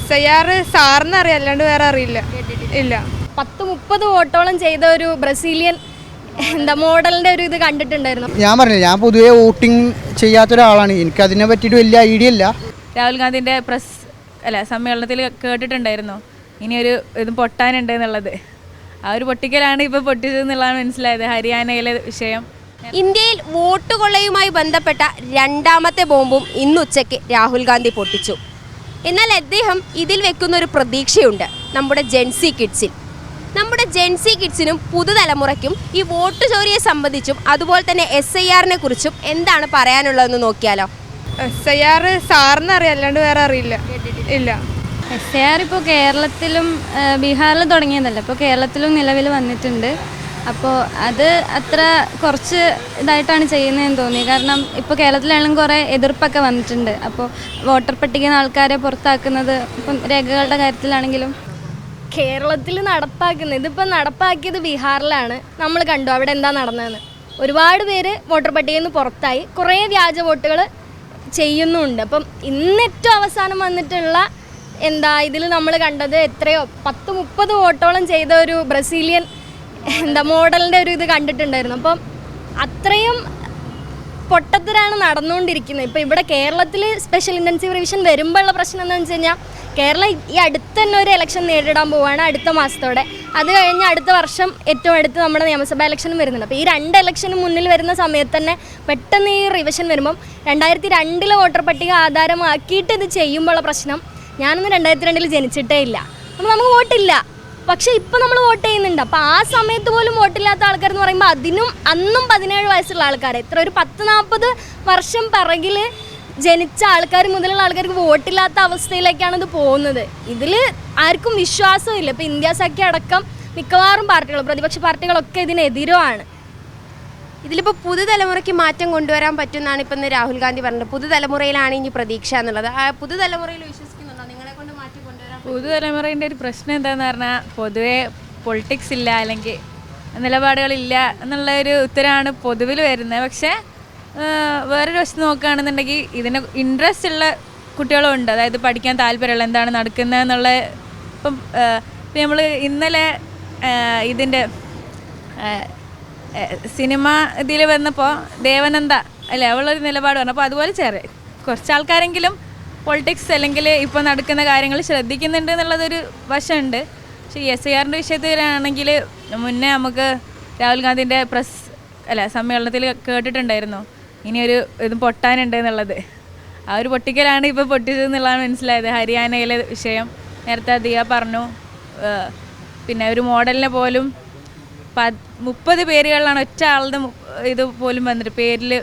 SIR സാറിന് അറിയാം, അല്ലാണ്ട് വേറെ അറിയില്ല. ഇല്ല. 10-30 വോട്ടോളം ചെയ്ത ഒരു ബ്രസീലിയൻ മോഡലിന്റെ ഒരു ഇത് കണ്ടിട്ടുണ്ടായിരുന്നു. ഞാൻ പറഞ്ഞില്ല, ഞാൻ പൊതുവെ വോട്ടിംഗ് ചെയ്യാത്ത ഒരാളാണ്. എനിക്ക് അതിനെ പറ്റിയിട്ട് വലിയ ഐഡിയ ഇല്ല. രാഹുൽ ഗാന്ധിൻ്റെ സമ്മേളനത്തിൽ കേട്ടിട്ടുണ്ടായിരുന്നു ഇനിയൊരു ഇത് പൊട്ടാനുണ്ട് എന്നുള്ളത്. ആ ഒരു പൊട്ടിക്കലാണ് ഇപ്പോൾ പൊട്ടിച്ചതെന്നുള്ളതാണ് മനസ്സിലായത്, ഹരിയാനയിലെ വിഷയം. ഇന്ത്യയിൽ വോട്ട് കൊള്ളയുമായി ബന്ധപ്പെട്ട രണ്ടാമത്തെ ബോംബും ഇന്നുച്ചയ്ക്ക് രാഹുൽ ഗാന്ധി പൊട്ടിച്ചു. എന്നാൽ അദ്ദേഹം ഇതിൽ വെക്കുന്ന ഒരു പ്രതീക്ഷയുണ്ട് നമ്മുടെ ജെൻസി കിഡ്സിനും പുതുതലമുറയ്ക്കും ഈ വോട്ട് ചോരിയെ സംബന്ധിച്ചും അതുപോലെ തന്നെ SIRനെ കുറിച്ചും എന്താണ് പറയാനുള്ളതെന്ന് നോക്കിയാലോ. SIR സാറിന് അറിയാം, അല്ലാണ്ട് വേറെ അറിയില്ല. ഇല്ല. SIR ഇപ്പോൾ കേരളത്തിലും ബീഹാറിലും തുടങ്ങിയതല്ല, ഇപ്പോൾ കേരളത്തിലും നിലവിൽ വന്നിട്ടുണ്ട്. അപ്പോൾ അത് അത്ര കുറച്ച് ഇതായിട്ടാണ് ചെയ്യുന്നതെന്ന് തോന്നി. കാരണം ഇപ്പോൾ കേരളത്തിലാണെങ്കിലും കുറേ എതിർപ്പൊക്കെ വന്നിട്ടുണ്ട്. അപ്പോൾ വോട്ടർ പട്ടികയിൽ നിന്ന് ആൾക്കാരെ പുറത്താക്കുന്നത് ഇപ്പം രേഖകളുടെ കാര്യത്തിലാണെങ്കിലും കേരളത്തിൽ നടപ്പാക്കുന്നത് ഇതിപ്പോൾ നടപ്പാക്കിയത് ബീഹാറിലാണ്. നമ്മൾ കണ്ടു അവിടെ എന്താ നടന്നതെന്ന്. ഒരുപാട് പേര് വോട്ടർ പട്ടികയിൽ നിന്ന് പുറത്തായി, കുറേ വ്യാജ വോട്ടുകൾ ചെയ്യുന്നുണ്ട്. അപ്പം ഇന്ന് ഏറ്റവും അവസാനം വന്നിട്ടുള്ള ഇതിൽ നമ്മൾ കണ്ടത് എത്രയോ 10-30 വോട്ടോളം ചെയ്ത ഒരു ബ്രസീലിയൻ മോഡലിൻ്റെ ഒരു ഇത് കണ്ടിട്ടുണ്ടായിരുന്നു. അപ്പം അത്രയും പൊട്ടത്തരാണ് നടന്നുകൊണ്ടിരിക്കുന്നത്. ഇപ്പോൾ ഇവിടെ കേരളത്തിൽ സ്പെഷ്യൽ ഇൻറ്റൻസീവ് റിവിഷൻ വരുമ്പോഴുള്ള പ്രശ്നം എന്താണെന്ന് വെച്ച് കഴിഞ്ഞാൽ, കേരളം ഈ അടുത്ത് തന്നെ ഒരു ഇലക്ഷൻ നേരിടാൻ പോവുകയാണ് അടുത്ത മാസത്തോടെ. അത് കഴിഞ്ഞ് അടുത്ത വർഷം ഏറ്റവും അടുത്ത് നമ്മുടെ നിയമസഭാ ഇലക്ഷനും വരുന്നുണ്ട്. അപ്പോൾ ഈ 2 ഇലക്ഷനും മുന്നിൽ വരുന്ന സമയത്ത് തന്നെ പെട്ടെന്ന് ഈ റിവിഷൻ വരുമ്പം 2002 വോട്ടർ പട്ടിക ആധാരമാക്കിയിട്ട് ഇത് ചെയ്യുമ്പോഴുള്ള പ്രശ്നം, ഞാനൊന്നും 2002 ജനിച്ചിട്ടേ ഇല്ല, അപ്പോൾ നമുക്ക് വോട്ടില്ല. പക്ഷേ ഇപ്പോൾ നമ്മൾ വോട്ട് ചെയ്യുന്നുണ്ട്. അപ്പോൾ ആ സമയത്ത് പോലും വോട്ടില്ലാത്ത ആൾക്കാരെന്ന് പറയുമ്പോൾ അന്നും 17 വയസ്സുള്ള ആൾക്കാർ, എത്ര ഒരു 10-40 വർഷം പിറകിൽ ജനിച്ച ആൾക്കാർ മുതലുള്ള ആൾക്കാർക്ക് വോട്ടില്ലാത്ത അവസ്ഥയിലേക്കാണ് ഇത് പോകുന്നത്. ഇതിൽ ആർക്കും വിശ്വാസമില്ല. ഇപ്പോൾ ഇന്ത്യ സഖ്യം അടക്കം മിക്കവാറും പാർട്ടികൾ, പ്രതിപക്ഷ പാർട്ടികളൊക്കെ ഇതിനെതിരുമാണ്. ഇതിലിപ്പോൾ പുതുതലമുറയ്ക്ക് മാറ്റം കൊണ്ടുവരാൻ പറ്റുമെന്നാണ് ഇപ്പം ഇന്ന് രാഹുൽ ഗാന്ധി പറഞ്ഞത്. പുതുതലമുറയിലാണ് ഇനി പ്രതീക്ഷ എന്നുള്ളത്. ആ പുതുതലമുറയിൽ വിശ്വസിക്കുന്നുണ്ടോ? നിങ്ങളെ കൊണ്ട് മാറ്റം കൊണ്ടുവരാൻ പുതുതലമുറേൻ്റെ ഒരു പ്രശ്നം എന്താണെന്ന് പറഞ്ഞാൽ, പൊതുവേ പൊളിറ്റിക്സ് ഇല്ല, അല്ലെങ്കിൽ നിലപാടുകളില്ല എന്നുള്ള ഒരു ഉത്തരമാണ് പൊതുവിൽ വരുന്നത്. പക്ഷേ വേറൊരു വശത്ത് നോക്കുകയാണെന്നുണ്ടെങ്കിൽ ഇതിന് ഇൻട്രസ്റ്റ് ഉള്ള കുട്ടികളും ഉണ്ട്. അതായത് പഠിക്കാൻ താല്പര്യമുള്ള എന്താണ് നടക്കുന്നത് എന്നുള്ള. ഇപ്പം നമ്മൾ ഇന്നലെ ഇതിൻ്റെ സിനിമ ഇതിൽ വന്നപ്പോൾ ദേവനന്ദ അല്ലേ, അവളൊരു നിലപാട് പറഞ്ഞു. അപ്പോൾ അതുപോലെ കുറച്ച് ആൾക്കാരെങ്കിലും പൊളിറ്റിക്സ് അല്ലെങ്കിൽ ഇപ്പോൾ നടക്കുന്ന കാര്യങ്ങൾ ശ്രദ്ധിക്കുന്നുണ്ട് എന്നുള്ളതൊരു വശമുണ്ട്. പക്ഷേ SIRൻ്റെ വിഷയത്തിലാണെങ്കിൽ മുന്നേ നമുക്ക് രാഹുൽ ഗാന്ധിൻ്റെ സമ്മേളനത്തിൽ കേട്ടിട്ടുണ്ടായിരുന്നു ഇനിയൊരു ഇത് പൊട്ടാനുണ്ട് എന്നുള്ളത്. ആ ഒരു പൊട്ടിക്കലാണ് ഇപ്പോൾ പൊട്ടിച്ചതെന്നുള്ളതാണ് മനസ്സിലായത്, ഹരിയാനയിലെ വിഷയം. നേരത്തെ ദിയ പറഞ്ഞു. പിന്നെ ഒരു മോഡലിനെ പോലും 30 പേരുകളിലാണ് ഒറ്റ ആളുടെ ഇത് പോലും വന്നിട്ട്, പേരിൽ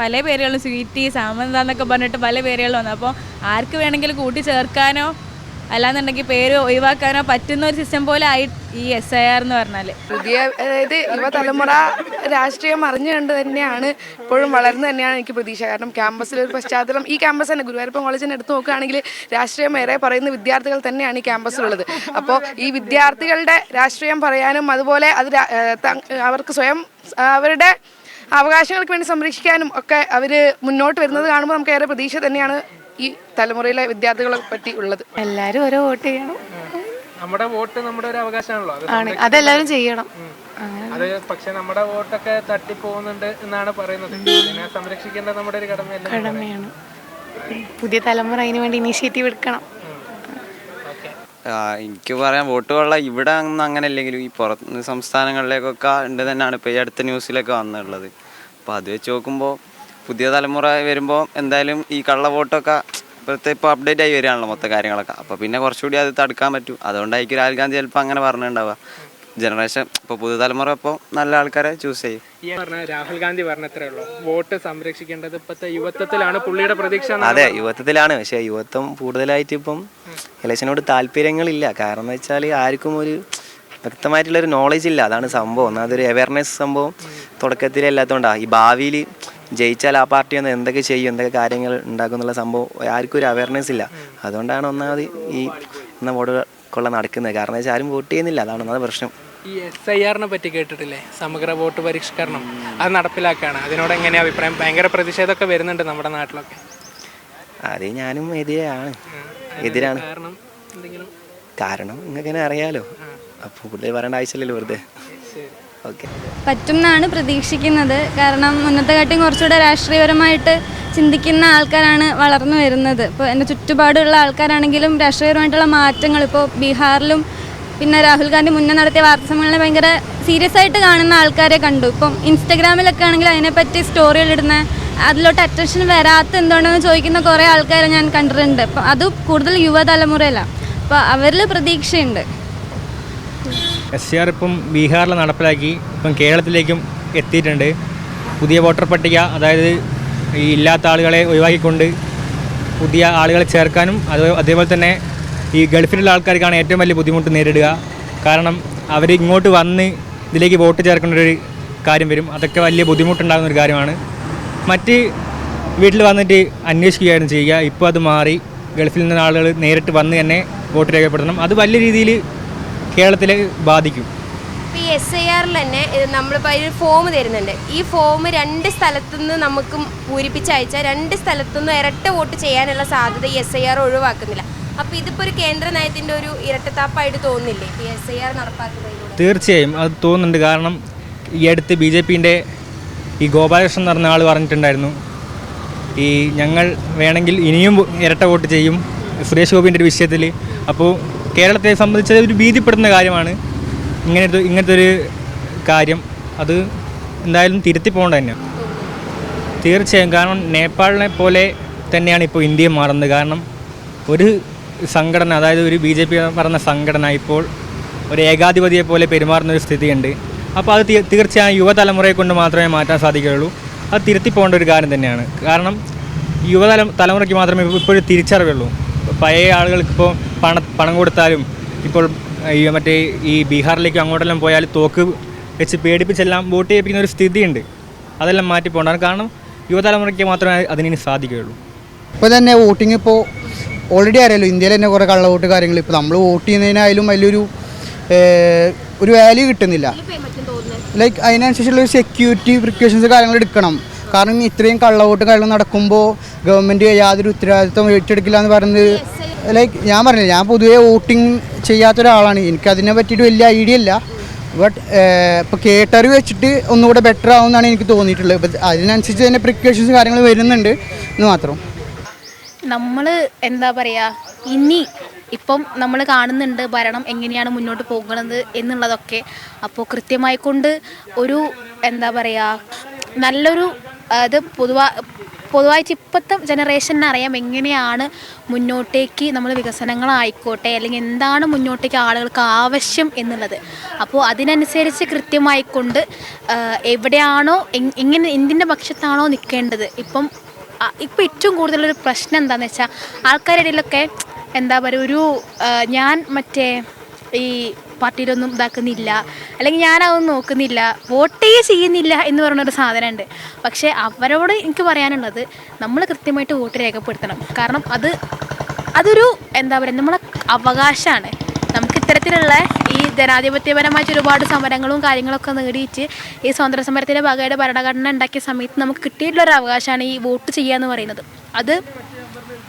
പല പേരുകളും സ്വീറ്റി സാമന്ത എന്നൊക്കെ പറഞ്ഞിട്ട് പല പേരുകൾ വന്നു. അപ്പോൾ ആർക്ക് വേണമെങ്കിലും കൂട്ടി ചേർക്കാനോ അല്ലാന്നുണ്ടെങ്കിൽ പേര് ഒഴിവാക്കാനോ പറ്റുന്ന ഒരു സിസ്റ്റം പോലെ ആയി ഈ SIR എന്ന് പറഞ്ഞാൽ. അതായത് യുവതലമുറ രാഷ്ട്രീയം അറിഞ്ഞു കണ്ട് തന്നെയാണ് ഇപ്പോഴും വളർന്നു തന്നെയാണ് എനിക്ക് പ്രതീക്ഷ. കാരണം ക്യാമ്പസിലൊരു പശ്ചാത്തലം, ഈ ക്യാമ്പസ് തന്നെ ഗുരുവായൂരപ്പൻ കോളേജിനെ എടുത്ത് നോക്കുകയാണെങ്കിൽ രാഷ്ട്രീയം ഏറെ പറയുന്ന വിദ്യാർത്ഥികൾ തന്നെയാണ് ഈ ക്യാമ്പസിലുള്ളത്. അപ്പോൾ ഈ വിദ്യാർത്ഥികളുടെ രാഷ്ട്രീയം പറയാനും അതുപോലെ അത് അവർക്ക് സ്വയം അവരുടെ അവകാശങ്ങൾക്ക് വേണ്ടി സംരക്ഷിക്കാനും ഒക്കെ അവർ മുന്നോട്ട് വരുന്നത് കാണുമ്പോൾ നമുക്ക് ഏറെ പ്രതീക്ഷ തന്നെയാണ് ഈ തലമുറയിലെ വിദ്യാർത്ഥികളെ പറ്റി ഉള്ളത്. എല്ലാവരും ഓരോ വോട്ട് ചെയ്യണം. നമ്മുടെ വോട്ട് നമ്മുടെ ഒരു അവകാശമാണല്ലോ, അതെല്ലാവരും ചെയ്യണം. അത് പക്ഷെ നമ്മുടെ വോട്ടൊക്കെ തട്ടിപ്പോകുന്നുണ്ട് എന്നാണ് പറയുന്നത്. ഇതിനെ സംരക്ഷിക്കേണ്ടത് നമ്മുടെ ഒരു കടമയാണ്. പുതിയ തലമുറ അതിന് വേണ്ടി ഇനീഷ്യേറ്റീവ് എടുക്കണം. എനിക്ക് പറയാം, വോട്ടുകളുള്ള ഇവിടെ ഒന്നും അങ്ങനെ ഇല്ലെങ്കിലും ഈ പുറത്ത് സംസ്ഥാനങ്ങളിലേക്കൊക്കെ ഉണ്ട് തന്നെയാണ് ഇപ്പോൾ ഈ അടുത്ത ന്യൂസിലൊക്കെ വന്നിട്ടുള്ളത്. അപ്പോൾ അത് വെച്ച് നോക്കുമ്പോൾ പുതിയ തലമുറ വരുമ്പോൾ എന്തായാലും ഈ കള്ള വോട്ടൊക്കെ ഇപ്പോഴത്തെ ഇപ്പോൾ അപ്ഡേറ്റ് ആയി വരികയാണല്ലോ മൊത്തം കാര്യങ്ങളൊക്കെ. അപ്പോൾ പിന്നെ കുറച്ചുകൂടി അത് തടുക്കാൻ പറ്റും. അതുകൊണ്ടായിരിക്കും രാഹുൽ ഗാന്ധി ചിലപ്പോൾ അങ്ങനെ പറഞ്ഞിട്ടുണ്ടാവുക. ജനറേഷൻ ഇപ്പോൾ പുതുതലമുറ ഇപ്പോൾ നല്ല ആൾക്കാരെ ചൂസ് ചെയ്യും. രാഹുൽ ഗാന്ധി പറഞ്ഞത്രേ ഉള്ളൂ, വോട്ട് സംരക്ഷിക്കേണ്ടത് ഇപ്പോഴത്തെ യുവത്വത്തിലാണ് പുള്ളിയുടെ പ്രതീക്ഷ. അതെ, യുവത്വത്തിലാണ്. പക്ഷേ യുവത്വം കൂടുതലായിട്ട് ഇപ്പം ഇലക്ഷനോട് താല്പര്യങ്ങളില്ല. കാരണം എന്ന് വെച്ചാൽ ആർക്കും ഒരു വ്യക്തമായിട്ടുള്ളൊരു നോളജ് ഇല്ല, അതാണ് സംഭവം. അതൊരു അവയർനെസ് സംഭവം തുടക്കത്തിലേ ഇല്ലാത്തതുകൊണ്ടാണ്. ഈ ഭാവിയിൽ ജയിച്ചാൽ ആ പാർട്ടി ഒന്ന് എന്തൊക്കെ ചെയ്യും, എന്തൊക്കെ കാര്യങ്ങൾ ഉണ്ടാക്കും എന്നുള്ള സംഭവം ആർക്കും ഒരു അവയർനെസ് ഇല്ല. അതുകൊണ്ടാണ് ഒന്നാമത് ഈ വോട്ട് കൊള്ള നടക്കുന്നത്. കാരണം വെച്ചാൽ ആരും വോട്ട് ചെയ്യുന്നില്ല, അതാണ് ഒന്നാമത് പ്രശ്നം. ഈ SIRനെ പറ്റി കേട്ടിട്ടില്ലേ, സമഗ്ര വോട്ട് പരിഷ്കരണം, അത് നടപ്പിലാക്കുകയാണ്. അതിനോട് എങ്ങനെയാണ് അഭിപ്രായം? ഭയങ്കര പ്രതിഷേധമൊക്കെ വരുന്നുണ്ട് നമ്മുടെ നാട്ടിലൊക്കെ. അത് ഞാനും എതിരാണ്. കാരണം കാരണം നിങ്ങൾക്ക് അറിയാലോ, അപ്പോൾ കൂടുതൽ പറയേണ്ട ആവശ്യമില്ലല്ലോ വെറുതെ. ഓക്കെ, പറ്റും എന്നാണ് പ്രതീക്ഷിക്കുന്നത്. കാരണം മുന്നത്തെക്കാട്ടിയും കുറച്ചുകൂടെ രാഷ്ട്രീയപരമായിട്ട് ചിന്തിക്കുന്ന ആൾക്കാരാണ് വളർന്നു വരുന്നത്. ഇപ്പോൾ എൻ്റെ ചുറ്റുപാടുള്ള ആൾക്കാരാണെങ്കിലും രാഷ്ട്രീയപരമായിട്ടുള്ള മാറ്റങ്ങൾ ഇപ്പോൾ ബീഹാറിലും പിന്നെ രാഹുൽ ഗാന്ധി മുന്നേ നടത്തിയ വാർത്താ സമ്മേളനം ഭയങ്കര സീരിയസ് ആയിട്ട് കാണുന്ന ആൾക്കാരെ കണ്ടു. ഇപ്പം ഇൻസ്റ്റഗ്രാമിലൊക്കെ ആണെങ്കിൽ അതിനെപ്പറ്റി സ്റ്റോറികളിടുന്ന അതിലോട്ട് അറ്റൻഷൻ വരാത്ത എന്തുകൊണ്ടെന്ന് ചോദിക്കുന്ന കുറേ ആൾക്കാരെ ഞാൻ കണ്ടിട്ടുണ്ട്. അപ്പം അത് കൂടുതൽ യുവതലമുറയിലാണ്. അപ്പോൾ അവരിൽ പ്രതീക്ഷയുണ്ട്. SCR ഇപ്പം ബീഹാറിൽ നടപ്പിലാക്കി, ഇപ്പം കേരളത്തിലേക്കും എത്തിയിട്ടുണ്ട്. പുതിയ വോട്ടർ പട്ടിക, അതായത് ഈ ഇല്ലാത്ത ആളുകളെ ഒഴിവാക്കിക്കൊണ്ട് പുതിയ ആളുകളെ ചേർക്കാനും അതേപോലെ തന്നെ ഈ ഗൾഫിലുള്ള ആൾക്കാർക്കാണ് ഏറ്റവും വലിയ ബുദ്ധിമുട്ട് നേരിടുക. കാരണം അവർ ഇങ്ങോട്ട് വന്ന് ഇതിലേക്ക് വോട്ട് ചേർക്കേണ്ടൊരു കാര്യം വരും. അതൊക്കെ വലിയ ബുദ്ധിമുട്ടുണ്ടാകുന്നൊരു കാര്യമാണ്. മറ്റ് വീട്ടിൽ വന്നിട്ട് അന്വേഷിക്കുകയായിരുന്നു ചെയ്യുക. ഇപ്പോൾ അത് മാറി ഗൾഫിൽ നിന്ന് ആളുകൾ നേരിട്ട് വന്ന് തന്നെ വോട്ട് രേഖപ്പെടുത്തണം. അത് വലിയ രീതിയിൽ കേരളത്തിലെ ബാധിക്കും. ഇപ്പോൾ ഈ SIRൽ തന്നെ നമ്മളിപ്പോൾ ഒരു ഫോം തരുന്നുണ്ട്. ഈ ഫോം 2 സ്ഥലത്തുനിന്ന് നമുക്ക് പൂരിപ്പിച്ചയച്ചാൽ 2 സ്ഥലത്തുനിന്ന് ഇരട്ട വോട്ട് ചെയ്യാനുള്ള സാധ്യത ഈ SIR ഒഴിവാക്കുന്നില്ല. അപ്പോൾ ഇതിപ്പോൾ ഒരു കേന്ദ്ര നയത്തിൻ്റെ ഒരു ഇരട്ടത്താപ്പായിട്ട് തോന്നുന്നില്ലേ ഈ SIR നടപ്പാക്കുന്നതിലൂടെ? തീർച്ചയായും അത് തോന്നുന്നുണ്ട്. കാരണം ഈ അടുത്ത് BJPൻ്റെ ഈ ഗോപാലകൃഷ്ണൻ എന്ന് പറഞ്ഞ ആൾ പറഞ്ഞിട്ടുണ്ടായിരുന്നു, ഈ ഞങ്ങൾ വേണമെങ്കിൽ ഇനിയും ഇരട്ട വോട്ട് ചെയ്യും സുരേഷ് ഗോപിൻ്റെ ഒരു വിഷയത്തിൽ. അപ്പോൾ കേരളത്തെ സംബന്ധിച്ച് ഒരു ഭീതിപ്പെടുന്ന കാര്യമാണ് ഇങ്ങനത്തെ ഒരു കാര്യം. അത് എന്തായാലും തിരുത്തി പോകേണ്ട തന്നെയാണ് തീർച്ചയായും. കാരണം നേപ്പാളിനെ പോലെ തന്നെയാണ് ഇപ്പോൾ ഇന്ത്യയും മാറുന്നത്. കാരണം ഒരു സംഘടന, അതായത് ഒരു BJP പറഞ്ഞ സംഘടന ഇപ്പോൾ ഒരു ഏകാധിപതിയെ പോലെ പെരുമാറുന്നൊരു സ്ഥിതിയുണ്ട്. അപ്പോൾ അത് തീർച്ചയായും യുവതലമുറയെ കൊണ്ട് മാത്രമേ മാറ്റാൻ സാധിക്കുകയുള്ളൂ. അത് തിരുത്തി പോകേണ്ട ഒരു കാര്യം തന്നെയാണ്. കാരണം തലമുറയ്ക്ക് മാത്രമേ ഇപ്പോഴും തിരിച്ചറിവുള്ളൂ. പഴയ ആളുകൾക്കിപ്പോൾ പണം കൊടുത്താലും ഇപ്പോൾ മറ്റേ ഈ ബീഹാറിലേക്ക് അങ്ങോട്ടെല്ലാം പോയാൽ തോക്ക് വെച്ച് പേടിപ്പിച്ചെല്ലാം വോട്ട് ചെയ്യിപ്പിക്കുന്ന ഒരു സ്ഥിതിയുണ്ട്. അതെല്ലാം മാറ്റി പോകേണ്ടതാണ്. കാരണം യുവതലമുറയ്ക്ക് മാത്രമേ അതിന് സാധിക്കുകയുള്ളൂ. ഇപ്പോൾ തന്നെ വോട്ടിംഗ് ഇപ്പോൾ ഓൾറെഡി അറിയാലോ, ഇന്ത്യയിൽ തന്നെ കുറേ കള്ളവോട്ട് കാര്യങ്ങൾ. ഇപ്പോൾ നമ്മൾ വോട്ട് ചെയ്യുന്നതിനായാലും വലിയൊരു വാല്യൂ കിട്ടുന്നില്ല. ലൈക്ക് അതിനനുസരിച്ചുള്ള ഒരു സെക്യൂരിറ്റി പ്രിക്കോഷൻസ് കാര്യങ്ങൾ എടുക്കണം. കാരണം ഇത്രയും കള്ളവോട്ട് കാര്യങ്ങൾ നടക്കുമ്പോൾ ഗവൺമെൻറ് യാതൊരു ഉത്തരവാദിത്വം ഏറ്റെടുക്കില്ല എന്ന് പറയുന്നത്. ലൈക്ക് ഞാൻ പറഞ്ഞില്ല, ഞാൻ പൊതുവേ വോട്ടിംഗ് ചെയ്യാത്ത ഒരാളാണ്. എനിക്കതിനെ പറ്റിയിട്ട് വലിയ ഐഡിയ ഇല്ല. ബട്ട് ഇപ്പോൾ കേട്ടറിവ് വെച്ചിട്ട് ഒന്നുകൂടെ ബെറ്റർ ആവുമെന്നാണ് എനിക്ക് തോന്നിയിട്ടുള്ളത്. ഇപ്പം അതിനനുസരിച്ച് തന്നെ പ്രിക്കോഷൻസ് കാര്യങ്ങൾ വരുന്നുണ്ട് എന്ന് മാത്രം. നമ്മൾ എന്താ പറയുക, ഇപ്പം നമ്മൾ കാണുന്നുണ്ട് ഭരണം എങ്ങനെയാണ് മുന്നോട്ട് പോകുന്നത് എന്നുള്ളതൊക്കെ. അപ്പോൾ കൃത്യമായി കൊണ്ട് ഒരു എന്താ പറയുക നല്ലൊരു അത് പൊതുവായിട്ട് ഇപ്പോഴത്തെ ജനറേഷന് അറിയാം എങ്ങനെയാണ് മുന്നോട്ടേക്ക് നമ്മൾ വികസനങ്ങളായിക്കോട്ടെ അല്ലെങ്കിൽ എന്താണ് മുന്നോട്ടേക്ക് ആളുകൾക്ക് ആവശ്യം എന്നുള്ളത്. അപ്പോൾ അതിനനുസരിച്ച് കൃത്യമായിക്കൊണ്ട് എവിടെയാണോ എന്തിൻ്റെ പക്ഷത്താണോ നിൽക്കേണ്ടത്. ഇപ്പം ഏറ്റവും കൂടുതലൊരു പ്രശ്നം എന്താണെന്ന് വെച്ചാൽ ആൾക്കാരുടെ ഇടയിലൊക്കെ എന്താ പറയുക, ഒരു ഞാൻ മറ്റേ ഈ പാർട്ടിയിലൊന്നും ഇതാക്കുന്നില്ല അല്ലെങ്കിൽ ഞാനതൊന്നും നോക്കുന്നില്ല, വോട്ടേ ചെയ്യുന്നില്ല എന്ന് പറഞ്ഞൊരു സാധനമുണ്ട്. പക്ഷേ അവരോട് എനിക്ക് പറയാനുള്ളത്, നമ്മൾ കൃത്യമായിട്ട് വോട്ട് രേഖപ്പെടുത്തണം. കാരണം അതൊരു എന്താ പറയുക നമ്മളെ അവകാശമാണ്. നമുക്ക് ഇത്തരത്തിലുള്ള ഈ ജനാധിപത്യപരമായിട്ട് ഒരുപാട് സമരങ്ങളും കാര്യങ്ങളൊക്കെ നേടിയിട്ട് ഈ സ്വാതന്ത്ര്യ സമരത്തിൻ്റെ ഭാഗമായിട്ട് ഭരണഘടന ഉണ്ടാക്കിയ സമയത്ത് നമുക്ക് കിട്ടിയിട്ടുള്ളൊരു അവകാശമാണ് ഈ വോട്ട് ചെയ്യുക എന്ന് പറയുന്നത്. അത്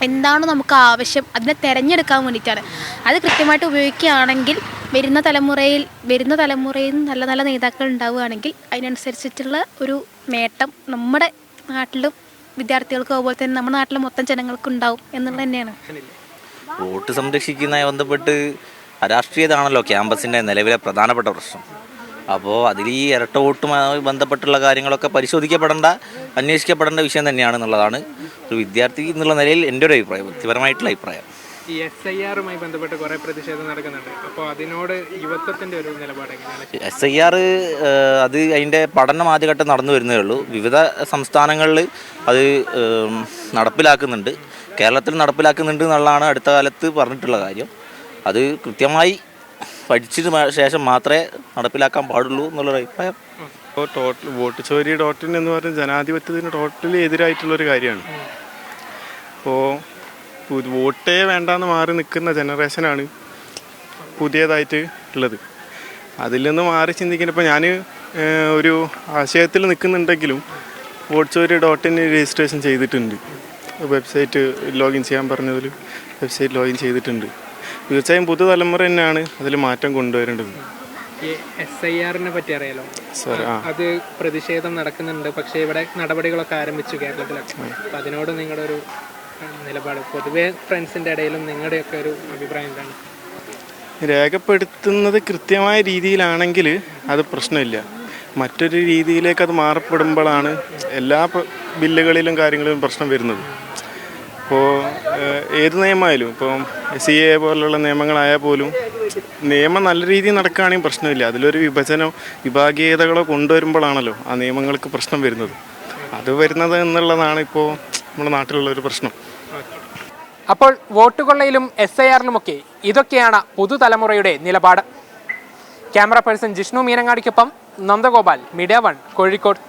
എന്താണ് നമുക്ക് ആവശ്യം അതിനെ തിരഞ്ഞെടുക്കാൻ വേണ്ടിയിട്ടാണ്. അത് കൃത്യമായിട്ട് ഉപയോഗിക്കുകയാണെങ്കിൽ വരുന്ന തലമുറയിൽ നല്ല നല്ല നേതാക്കൾ ഉണ്ടാവുകയാണെങ്കിൽ അതിനനുസരിച്ചിട്ടുള്ള ഒരു നേട്ടം നമ്മുടെ നാട്ടിലും വിദ്യാർത്ഥികൾക്കും അതുപോലെ തന്നെ നമ്മുടെ നാട്ടിലെ മൊത്തം ജനങ്ങൾക്കും ഉണ്ടാവും എന്നുള്ളത് തന്നെയാണ്. വോട്ട് സംരക്ഷിക്കുന്നതുമായി ബന്ധപ്പെട്ട് അരാഷ്ട്രീയതാണല്ലോ ക്യാമ്പസിൻ്റെ നിലവിലെ പ്രധാനപ്പെട്ട പ്രശ്നം. അപ്പോൾ അതിൽ ഈ ഇരട്ട വോട്ടുമായി ബന്ധപ്പെട്ടുള്ള കാര്യങ്ങളൊക്കെ അന്വേഷിക്കപ്പെടേണ്ട വിഷയം തന്നെയാണെന്നുള്ളതാണ് ഒരു വിദ്യാർത്ഥി എന്നുള്ള നിലയിൽ എൻ്റെ ഒരു അഭിപ്രായം, വ്യക്തിപരമായിട്ടുള്ള അഭിപ്രായം. ഈ SIRുമായി ബന്ധപ്പെട്ട് കുറേ പ്രതിഷേധം നടക്കുന്നുണ്ട്. അപ്പോൾ അതിനോട് യുവത്വത്തിൻ്റെ ഒരു നിലപാട് എങ്ങനെയാണ്? SIR അത് അതിൻ്റെ പഠനം ആദ്യഘട്ടം നടന്നു വരുന്നേ ഉള്ളൂ. വിവിധ സംസ്ഥാനങ്ങളിൽ അത് നടപ്പിലാക്കുന്നുണ്ട്. കേരളത്തിൽ നടപ്പിലാക്കുന്നുണ്ട് എന്നുള്ളതാണ് അടുത്ത കാലത്ത് പറഞ്ഞിട്ടുള്ള കാര്യം. അത് കൃത്യമായി പഠിച്ചതിന് ശേഷം മാത്രമേ നടപ്പിലാക്കാൻ പാടുള്ളൂ എന്നുള്ളൊരു അഭിപ്രായം. ഇപ്പോൾ വോട്ട് ചോരി .in എന്ന് പറയുന്നത് ജനാധിപത്യത്തിന് ടോട്ടലി എതിരായിട്ടുള്ളൊരു കാര്യമാണ്. അപ്പോൾ വോട്ടേ വേണ്ടാന്ന് മാറി നിൽക്കുന്ന ജനറേഷനാണ് പുതിയതായിട്ട് ഉള്ളത്. അതിൽ നിന്ന് മാറി ചിന്തിക്കുന്നത്, ഇപ്പോൾ ഞാൻ ഒരു ആശയത്തിൽ നിൽക്കുന്നുണ്ടെങ്കിലും വോട്ട് ചോരി .in രജിസ്ട്രേഷൻ ചെയ്തിട്ടുണ്ട്. വെബ്സൈറ്റ് ലോഗിൻ ചെയ്യാൻ പറഞ്ഞതിൽ വെബ്സൈറ്റ് ലോഗിൻ ചെയ്തിട്ടുണ്ട്. തീർച്ചയായും പുതുതലമുറ തന്നെയാണ് അതിൽ മാറ്റം കൊണ്ടുവരേണ്ടത്. ഈ SIR-നെ പറ്റി അറിയാലോ, അത് പ്രതിഷേധം നടക്കുന്നുണ്ട്, പക്ഷേ ഇവിടെ നടപടികളൊക്കെ ആരംഭിച്ചു കേരളത്തിലൊക്കെ. അപ്പം അതിനോട് നിങ്ങളുടെ ഒരു നിലപാട്, പൊതുവേ ഫ്രണ്ട്സിൻ്റെ ഇടയിലും നിങ്ങളുടെയൊക്കെ ഒരു അഭിപ്രായം എന്താണ്? രേഖപ്പെടുത്തുന്നത് കൃത്യമായ രീതിയിലാണെങ്കിൽ അത് പ്രശ്നമില്ല. മറ്റൊരു രീതിയിലേക്ക് അത് മാറപ്പെടുമ്പോഴാണ് എല്ലാ ബില്ലുകളിലും കാര്യങ്ങളിലും പ്രശ്നം വരുന്നത്. ഇപ്പോൾ ഏത് നിയമമായാലും, ഇപ്പോൾ CA പോലുള്ള നിയമങ്ങളായാൽ പോലും നിയമം നല്ല രീതിയിൽ നടക്കുകയാണെങ്കിൽ പ്രശ്നമില്ല. അതിലൊരു വിഭാഗീയതകളോ കൊണ്ടുവരുമ്പോഴാണല്ലോ ആ നിയമങ്ങൾക്ക് പ്രശ്നം വരുന്നത്. അത് വരുന്നത് എന്നുള്ളതാണ് ഇപ്പോൾ നമ്മുടെ നാട്ടിലുള്ളൊരു പ്രശ്നം. അപ്പോൾ വോട്ട് കൊള്ളയിലും SIR-ലുമൊക്കെ ഇതൊക്കെയാണ് പുതുതലമുറയുടെ നിലപാട്. ക്യാമറ പേഴ്സൺ ജിഷ്ണു മീനങ്ങാടിക്കൊപ്പം നന്ദഗോപാൽ, മീഡിയ 1 കോഴിക്കോട്.